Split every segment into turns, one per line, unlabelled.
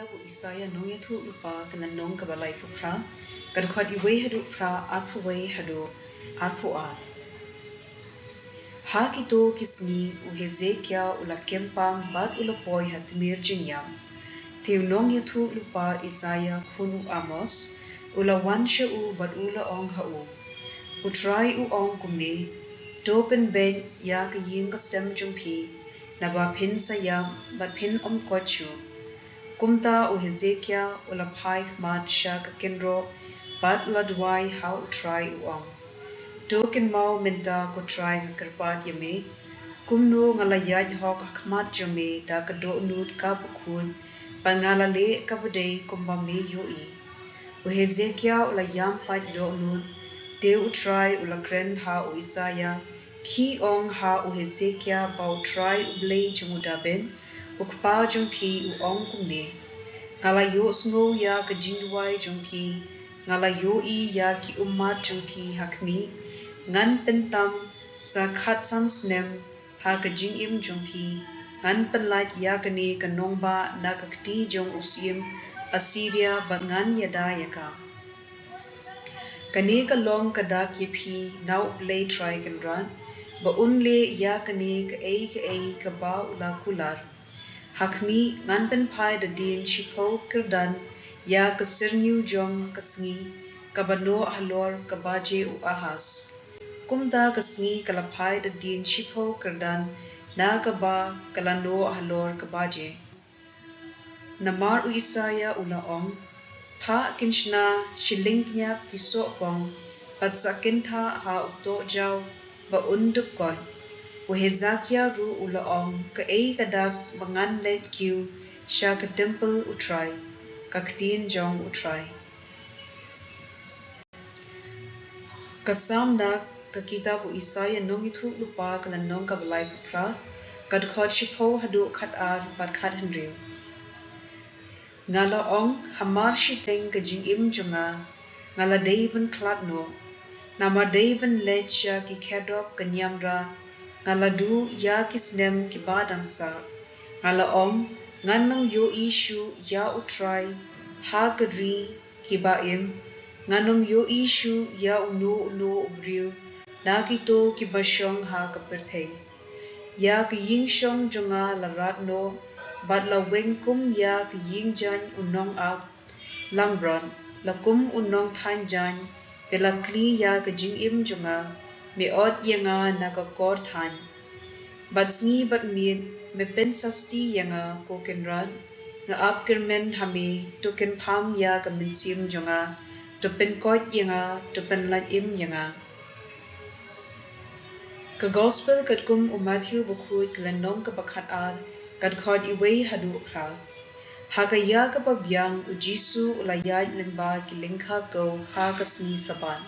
kita bu isaya nong yathu lupa kana nong ka balai pu phra kan khot I wei hadu phra at pu wei hadu at pu a ha ki to kisni u Hezekia ula kempang bat ula poi hatmir jingyam tiu nong yathu lupa isaya khunu Amos ula wansha u bat ula ong ha u try u ong kumne topen ben ya ka ying ka sem jungphi na ba phin sayam bat phin kochu kumta u Hezekia ula phai mat sha ka kenro bat ula dwai how try u ong token mau menta ko try nga karpat yame kumno ngala yaj hok khmat jome da ka do nut ka bukhun pangala le ka bade kumba me yoi u Hezekia ula yam pat do nut te u try ula kren ha u Isaya ki ong ha u Hezekia bau try u Blei jumuda ben u kpa jungphi u ong kumne ngala yo sngo ya ka jingwai jungphi ngala yo I ya ki ummat jungphi hakmi ngan pentam za khat sang snem ha ka jingim jungphi ngan penlat ya ka ne ka nongba na ka kti jong usim Assyria ba ngan yada yaka kane ka long ka dak yephi now Blei try kan ran ba unle ya kane ka ei ka ba ula kular hakmi ngan pen phai da din shipho kirdan ya ka sirniu jong kasngi ka bano halor ka baje u ahas kumda kasngi kala phai da din shipho kirdan na ka ba kala no halor ka baje namar u Isaya ula ong pha kinshna shilingnya kiso pong pat sakin tha ha ukto jaw ba undup kon u Hezekia ru ula ong ka kadak mangan let kiu sha ka temple utrai ka ktien jong utrai kasam na ka kitab u Isaya nong ithu lupa kala nong ka balai pra kad khot shipho hadu khat ar bat khat henriu ngala ong hamar shiteng ka jingim junga ngala deiben klat no nama deiben lecha ki khadop kanyamra ngala du ya kisnem ki badang sa ngala ong nganong yo ishu ya utrai ha kadri ki baim nganong yo ishu ya uno ubriu nakito ki basyong ha kaperthei ya ki yingshong junga larat no bat la wengkum ya ki yingjan unong ap lambron lakum unong thanjan pela kli ya ka jingim junga me ot yanga na ka kor than bat sngi bat mien me pen sasti yanga ko kenran nga ap kermen hame to ken pham ya ka minsim junga to pen kot yanga to pen lan im yanga ka gospel kat kum u Matthew bukhut klanong ka bakhat ar kat khot I wei hadu kha ha ka ya ka pabyang u Jisu ulayat lengba ki lengkha ko ha ka sni saban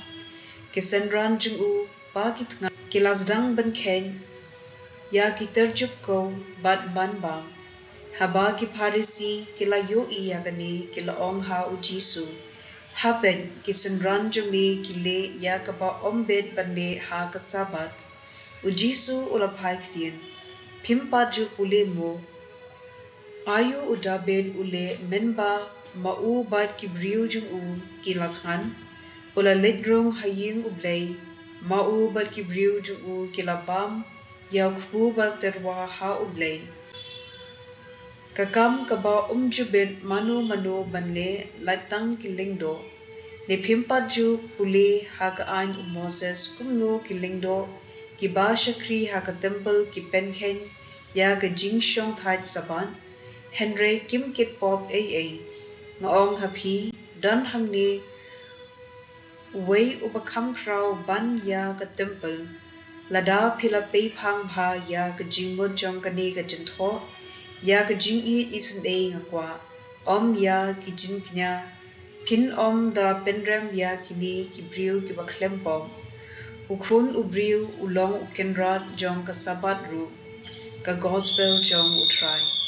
ke senran jung u pa ki tnga ki lasdang ban khen ya ki terjup ko bat ban bang ha ba ki pharisi ki la yo I ya gane ki la ong ha u Jisu ha ben ki senran jung me ki le ya ka ba ombet ban le ha ka sabat u Jisu ula phai ktien phimpa ju pule mo ayu udabed ule menba mau bat ki briu jung u ki lathan ula ledrong haying u Blei mau bat ki briu jung u ki labam ya khbu bal terwa ha u Blei kakam kaba jubet mano banle latang ki lingdo ne phimpa ju pule ha ka ain u Moses kumno ki lingdo ki ba shakri ha ka temple ki penkhen ya ka jingshong thait saban Henry kim kit pop ngaong happy dan hangne wei ubakam kraw ban ya ka temple lada phila pe phang bha ya ka jingmon jong ka ne ka jintho ya ka jing I isn a ngakwa ya ki jin knya phin da penram ya kini ki briu ki bakhlem pom ukhun ubriu ulong ukenra jong ka sabat ru ka gospel jong utrai